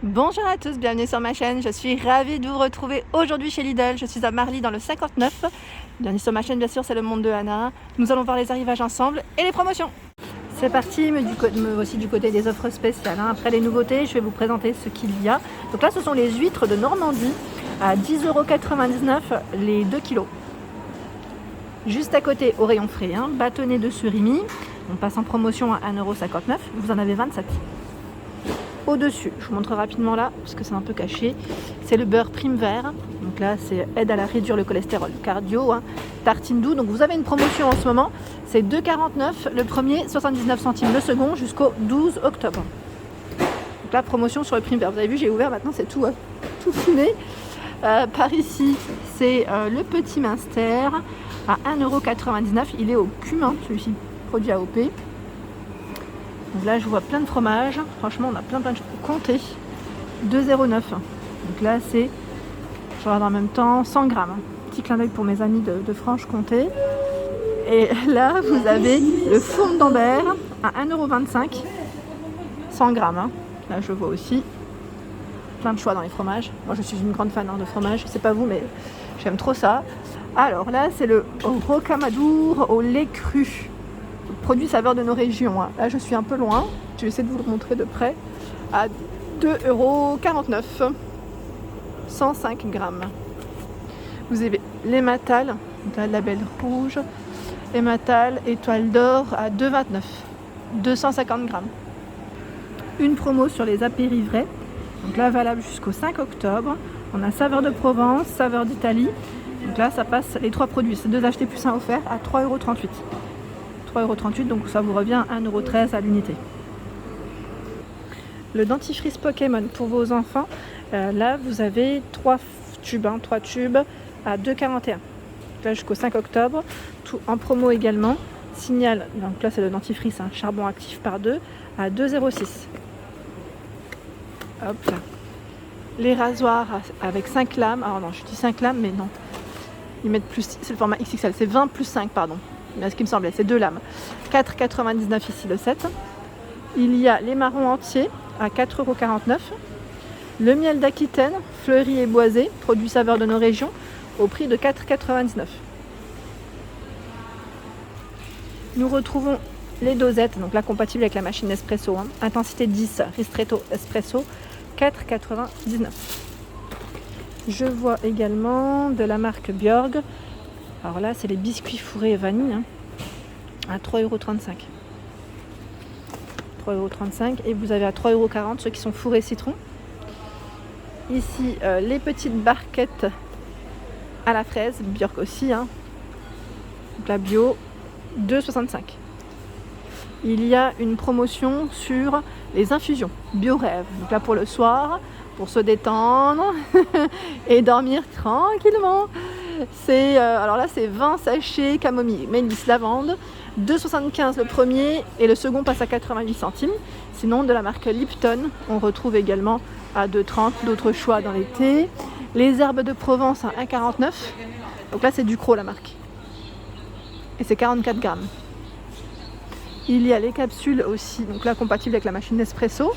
Bonjour à tous, bienvenue sur ma chaîne. Je suis ravie de vous retrouver aujourd'hui chez Lidl. Je suis à Marly dans le 59. Bienvenue sur ma chaîne, bien sûr, c'est le monde de Anna. Nous allons voir les arrivages ensemble et les promotions. C'est parti, me voici du côté des offres spéciales. Après les nouveautés, je vais vous présenter ce qu'il y a. Donc là, ce sont les huîtres de Normandie à 10,99 € les 2 kg. Juste à côté, au rayon frais, bâtonnet de surimi. On passe en promotion à 1,59 €. Vous en avez 27. Au-dessus, je vous montre rapidement là, parce que c'est un peu caché, c'est le beurre prime vert. Donc là, c'est aide à réduire le cholestérol cardio, tartine doux. Donc vous avez une promotion en ce moment, c'est 2,49 € le premier, 79 centimes le second, jusqu'au 12 octobre. Donc la promotion sur le prime vert. Vous avez vu, j'ai ouvert maintenant, c'est tout fumé. Par ici, c'est le petit minster à 1,99 €. Il est au cumin, celui-ci, produit AOP. Donc là, je vois plein de fromages. Franchement, on a plein de choses. Comptez. 2,09 €. Donc là, c'est, je regarde en même temps, 100 grammes. Petit clin d'œil pour mes amis de Franche-Comté. Et là, vous avez le fourme d'Ambert à 1,25 €. 100 grammes. Là, je vois aussi plein de choix dans les fromages. Moi, je suis une grande fan de fromage. Je sais pas vous, mais j'aime trop ça. Alors là, c'est le rocamadour au lait cru. Produit saveur de nos régions. Là, je suis un peu loin. Je vais essayer de vous le montrer de près. À 2,49 €. 105 grammes. Vous avez l'Emmental, donc là, label rouge. Emmental, étoile d'or à 2,29 €. 250 grammes. Une promo sur les apéritifs. Donc là, valable jusqu'au 5 octobre. On a saveur de Provence, saveur d'Italie. Donc là, ça passe les 3 produits. C'est 2 achetés plus 1 offert à 3,38 €. 3,38 €, donc ça vous revient à 1,13 € à l'unité. Le dentifrice Pokémon pour vos enfants, là vous avez 3 tubes à 2,41 €. Là jusqu'au 5 octobre, tout en promo également. Signal, donc là c'est le dentifrice charbon actif par 2 à 2,06 €. Hop là. Les rasoirs avec 5 lames, alors non, je dis 5 lames, mais non. Ils mettent plus, c'est le format XXL, c'est 20 plus 5, pardon. Mais ce qui me semblait, c'est 2 lames. 4,99 € ici le 7. Il y a les marrons entiers à 4,49 €. Le miel d'Aquitaine, fleuri et boisé, produit saveur de nos régions, au prix de 4,99 €. Nous retrouvons les dosettes, donc là compatible avec la machine Nespresso, intensité 10, ristretto espresso, 4,99 €. Je vois également de la marque Björg. Alors là, c'est les biscuits fourrés et vanille à 3,35 €. 3,35 € et vous avez à 3,40 € ceux qui sont fourrés citron. Ici, les petites barquettes à la fraise, Björk aussi. Donc la bio, 2,65 €. Il y a une promotion sur les infusions BioRêve. Donc là pour le soir, pour se détendre et dormir tranquillement. Alors là c'est 20 sachets camomille, mélisse, lavande, 2,75 € le premier et le second passe à 88 centimes. Sinon de la marque Lipton, on retrouve également à 2,30 € d'autres choix dans les thés. Les herbes de Provence à 1,49 €. Donc là c'est Ducros la marque. Et c'est 44 grammes. Il y a les capsules aussi, donc là compatible avec la machine Nespresso.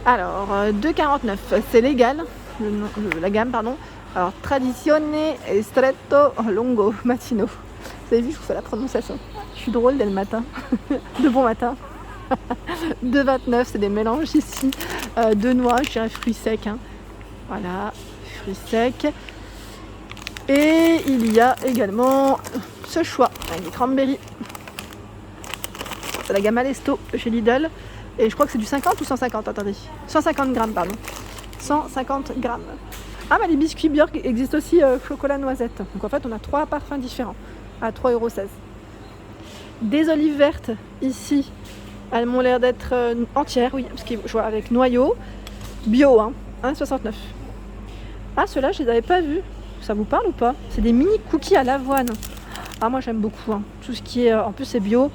Alors 2,49 €, c'est légal, la gamme pardon. Alors, Tradizione Stretto Longo Mattino. Vous avez vu, je vous fais la prononciation. Je suis drôle dès le matin. De bon matin. 2,29 €, c'est des mélanges ici. De noix, je dirais fruits secs. Voilà, fruits secs. Et il y a également ce choix avec des cranberries. C'est la gamme Alesto chez Lidl. Et je crois que c'est du 50 ou 150, attendez. 150 grammes, pardon. 150 grammes. Ah, mais les biscuits Björk existent aussi chocolat noisette. Donc en fait, on a 3 parfums différents à 3,16 €. Des olives vertes ici, elles m'ont l'air d'être entières, oui, parce que je vois avec noyau, bio, 1,69 €. Ah, ceux-là, je les avais pas vus. Ça vous parle ou pas? C'est des mini cookies à l'avoine. Ah, moi j'aime beaucoup. Tout ce qui est, en plus c'est bio,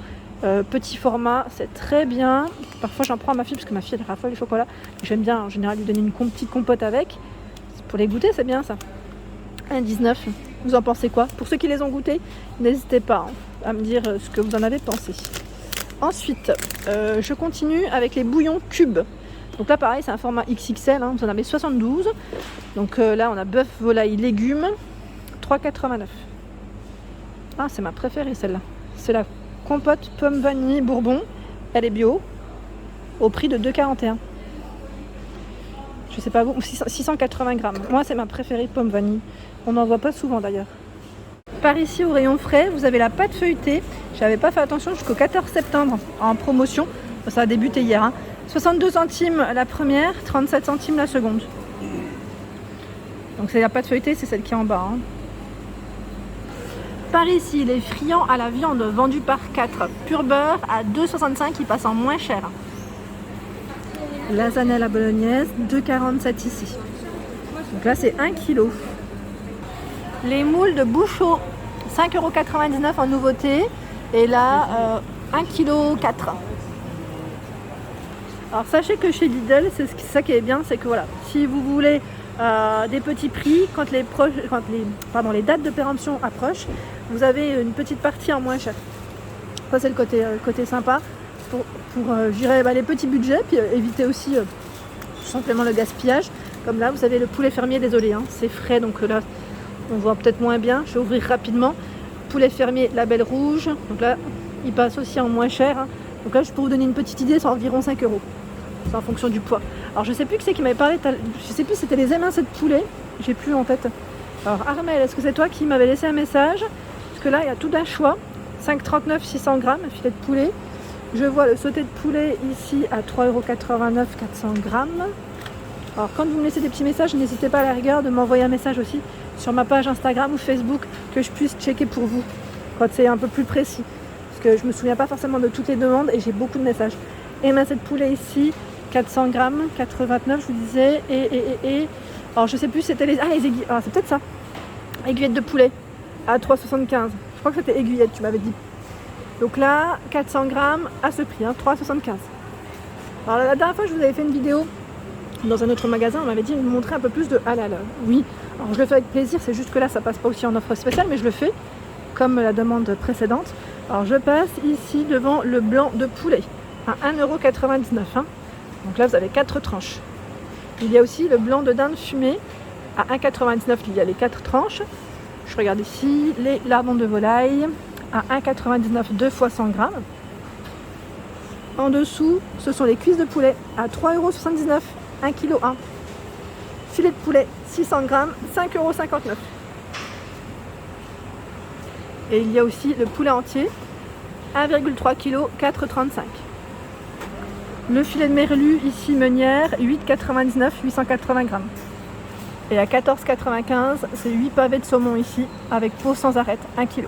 petit format, c'est très bien. Parfois j'en prends à ma fille parce que ma fille elle raffole le chocolat. J'aime bien en général lui donner une petite compote avec. Pour les goûter, c'est bien ça. 1,19 €. Vous en pensez quoi? Pour ceux qui les ont goûtés, n'hésitez pas à me dire ce que vous en avez pensé. Ensuite, je continue avec les bouillons cubes. Donc là pareil, c'est un format XXL, hein, vous en avez 72. Donc là on a bœuf, volaille, légumes, 3,89. Ah, c'est ma préférée celle-là. C'est la compote pomme vanille bourbon. Elle est bio, au prix de 2,41. Je sais pas vous, 680 grammes. Moi c'est ma préférée pomme vanille. On n'en voit pas souvent d'ailleurs. Par ici au rayon frais, vous avez la pâte feuilletée. J'avais pas fait attention jusqu'au 14 septembre en promotion. Ça a débuté hier. 62 centimes la première, 37 centimes la seconde. Donc c'est la pâte feuilletée, c'est celle qui est en bas. Par ici, les friands à la viande vendus par 4. Pur beurre à 2,65, ils passent en moins cher. Lasagne à la bolognaise, 2,47 ici. Donc là c'est 1 kg. Les moules de Bouchot, 5,99 € en nouveauté. Et là, 1,4 kg. Alors sachez que chez Lidl, c'est ça qui est bien, c'est que voilà, si vous voulez des petits prix, quand les dates de péremption approchent, vous avez une petite partie en moins cher. Ça c'est le côté sympa pour gérer les petits budgets, puis éviter aussi tout simplement le gaspillage. Comme là, vous avez le poulet fermier, désolé, c'est frais, donc là on voit peut-être moins bien. Je vais ouvrir rapidement. Poulet fermier label rouge, donc là il passe aussi en moins cher. Donc là je peux vous donner une petite idée, c'est environ 5 €. C'est en fonction du poids. Alors je sais plus qui c'est qui m'avait parlé, je sais plus si c'était les émincés de poulet, j'ai plus en tête. Alors Armel, est-ce que c'est toi qui m'avais laissé un message? Parce que là il y a tout d'un choix, 5,39 600 grammes, un filet de poulet. Je vois le sauté de poulet ici à 3,89 €, 400 grammes. Alors quand vous me laissez des petits messages, n'hésitez pas à la rigueur de m'envoyer un message aussi sur ma page Instagram ou Facebook, que je puisse checker pour vous, quand c'est un peu plus précis. Parce que je me souviens pas forcément de toutes les demandes et j'ai beaucoup de messages. Émincé de poulet ici, 400 grammes, 4,29 je vous disais. Alors je sais plus, c'était les aiguilles. Ah, c'est peut-être ça. Aiguillettes de poulet à 3,75. Je crois que c'était aiguillette, tu m'avais dit. Donc là, 400 grammes à ce prix, 3,75. Alors la dernière fois, je vous avais fait une vidéo dans un autre magasin, on m'avait dit de me montrer un peu plus de halal. Oui, alors je le fais avec plaisir, c'est juste que là, ça passe pas aussi en offre spéciale, mais je le fais comme la demande précédente. Alors je passe ici devant le blanc de poulet à 1,99 €. Donc là, vous avez 4 tranches. Il y a aussi le blanc de dinde fumé à 1,99 €. Il y a les 4 tranches. Je regarde ici les lardons de volaille à 1,99 €, 2 fois 100 grammes. En dessous, ce sont les cuisses de poulet à 3,79 €, 1,1 kg. Filet de poulet, 600 grammes, 5,59 €. Et il y a aussi le poulet entier, 1,3 kg, 4,35 €. Le filet de merlu, ici meunière, 8,99 €, 880 grammes. Et à 14,95 €, c'est 8 pavés de saumon ici, avec peau sans arête, 1 kg.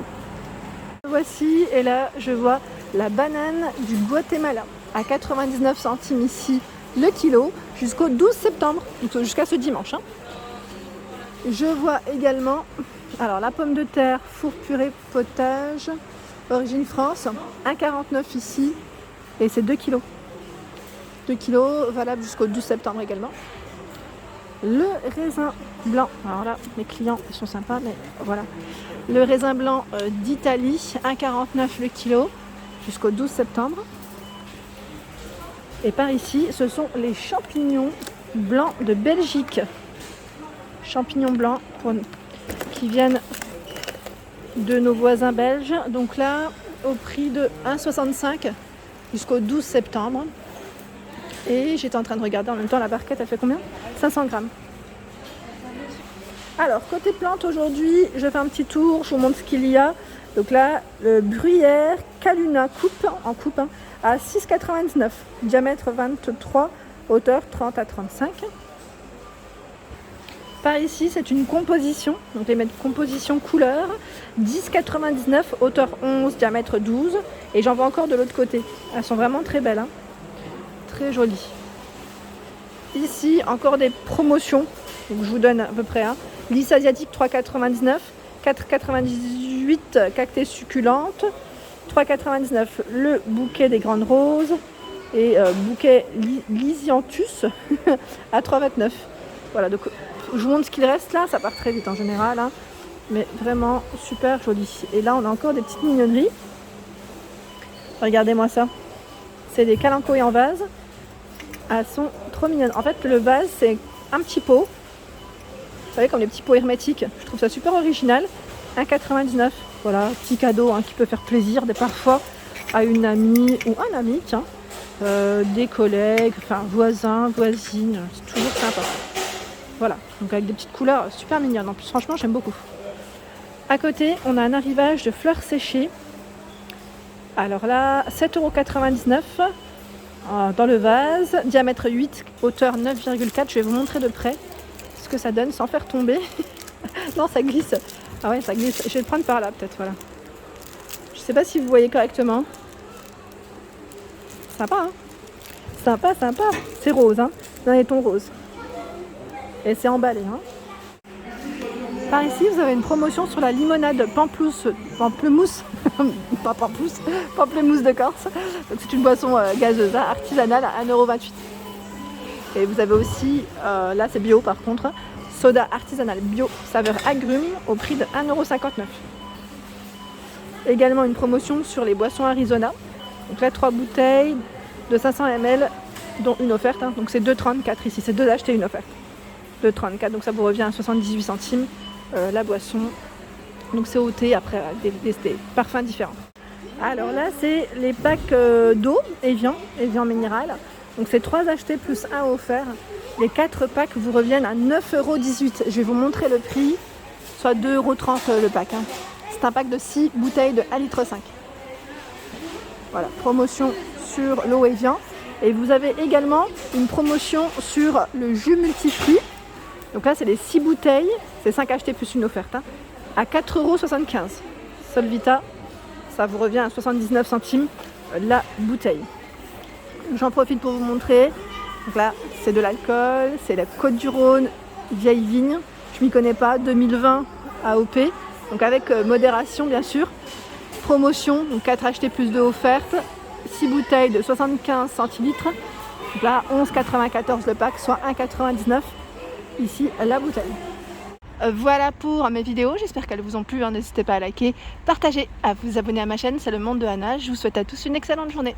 Voici, et là, je vois la banane du Guatemala, à 99 centimes ici, le kilo, jusqu'au 12 septembre, donc jusqu'à ce dimanche. Je vois également, alors la pomme de terre, four purée potage, origine France, 1,49 € ici, et c'est 2 kg. 2 kg, valable jusqu'au 12 septembre également. Le raisin blanc, alors là, mes clients ils sont sympas, mais voilà. Le raisin blanc d'Italie, 1,49 € le kilo, jusqu'au 12 septembre. Et par ici, ce sont les champignons blancs de Belgique. Champignons blancs qui viennent de nos voisins belges. Donc là, au prix de 1,65 € jusqu'au 12 septembre. Et j'étais en train de regarder en même temps, la barquette, elle fait combien? 500 grammes. Alors, côté plantes, aujourd'hui, je fais un petit tour, je vous montre ce qu'il y a. Donc là, le bruyère Caluna en coupe, à 6,99 €, diamètre 23, hauteur 30 à 35. Par ici, c'est une composition, donc les mettre composition couleur, 10,99 €, hauteur 11, diamètre 12. Et j'en vois encore de l'autre côté. Elles sont vraiment très belles, très jolies. Ici, encore des promotions, donc je vous donne à peu près. Lys asiatique, 3,99 €, 4,98 € cactus succulente, 3,99 € le bouquet des grandes roses et bouquet Lysianthus à 3,29 €. Voilà, donc je vous montre ce qu'il reste là, ça part très vite en général, mais vraiment super joli. Et là, on a encore des petites mignonneries. Regardez-moi ça, c'est des calanchoe en vase. Elles sont trop trop mignonne. En fait, le vase, c'est un petit pot. Vous savez, comme les petits pots hermétiques. Je trouve ça super original. 1,99 €. Voilà, petit cadeau hein, qui peut faire plaisir parfois à une amie ou un ami, tiens. Des collègues, enfin voisins, voisines. C'est toujours sympa. Voilà, donc avec des petites couleurs super mignonnes. En plus, franchement, j'aime beaucoup. À côté, on a un arrivage de fleurs séchées. Alors là, 7,99 € dans le vase. Diamètre 8, hauteur 9,4. Je vais vous montrer de près ce que ça donne sans faire tomber. Non, ça glisse. Ah ouais, ça glisse. Je vais le prendre par là, peut-être, voilà. Je sais pas si vous voyez correctement. Sympa, hein? Sympa, sympa. C'est rose, hein? Dans les tons roses. Et c'est emballé, hein? Par ici, vous avez une promotion sur la limonade pamplemousse, pas pamplemousse, pamplemousse de Corse. Donc c'est une boisson gazeuse, artisanale à 1,28 €. Et vous avez aussi, là c'est bio par contre, soda artisanal bio, saveur agrumes au prix de 1,59 €. Également une promotion sur les boissons Arizona. Donc là 3 bouteilles de 500 ml, dont une offerte. Hein. Donc c'est 2,34 € ici, c'est 2 achetés, une offerte. 2,34 €, donc ça vous revient à 78 centimes la boisson. Donc c'est au thé, après des parfums différents. Alors là c'est les packs d'eau Evian minéral. Donc c'est 3 achetés plus 1 offert. Les 4 packs vous reviennent à 9,18 €. Je vais vous montrer le prix, soit 2,30 € le pack. Hein. C'est un pack de 6 bouteilles de 1,5 litre. Voilà, promotion sur l'eau Evian. Et vous avez également une promotion sur le jus multifruits. Donc là c'est les 6 bouteilles, c'est 5 achetés plus une offerte, hein, à 4,75 €. Solvita, ça vous revient à 79 centimes la bouteille. J'en profite pour vous montrer. Donc là, c'est de l'alcool, c'est la Côte du Rhône, vieille vigne. Je m'y connais pas, 2020 AOP. Donc avec modération, bien sûr. Promotion, donc 4 achetés plus 2 offertes. 6 bouteilles de 75 centilitres. Donc là, 11,94 € le pack, soit 1,99 € ici la bouteille. Voilà pour mes vidéos, j'espère qu'elles vous ont plu. N'hésitez pas à liker, partager, à vous abonner à ma chaîne, c'est le monde de Anna. Je vous souhaite à tous une excellente journée.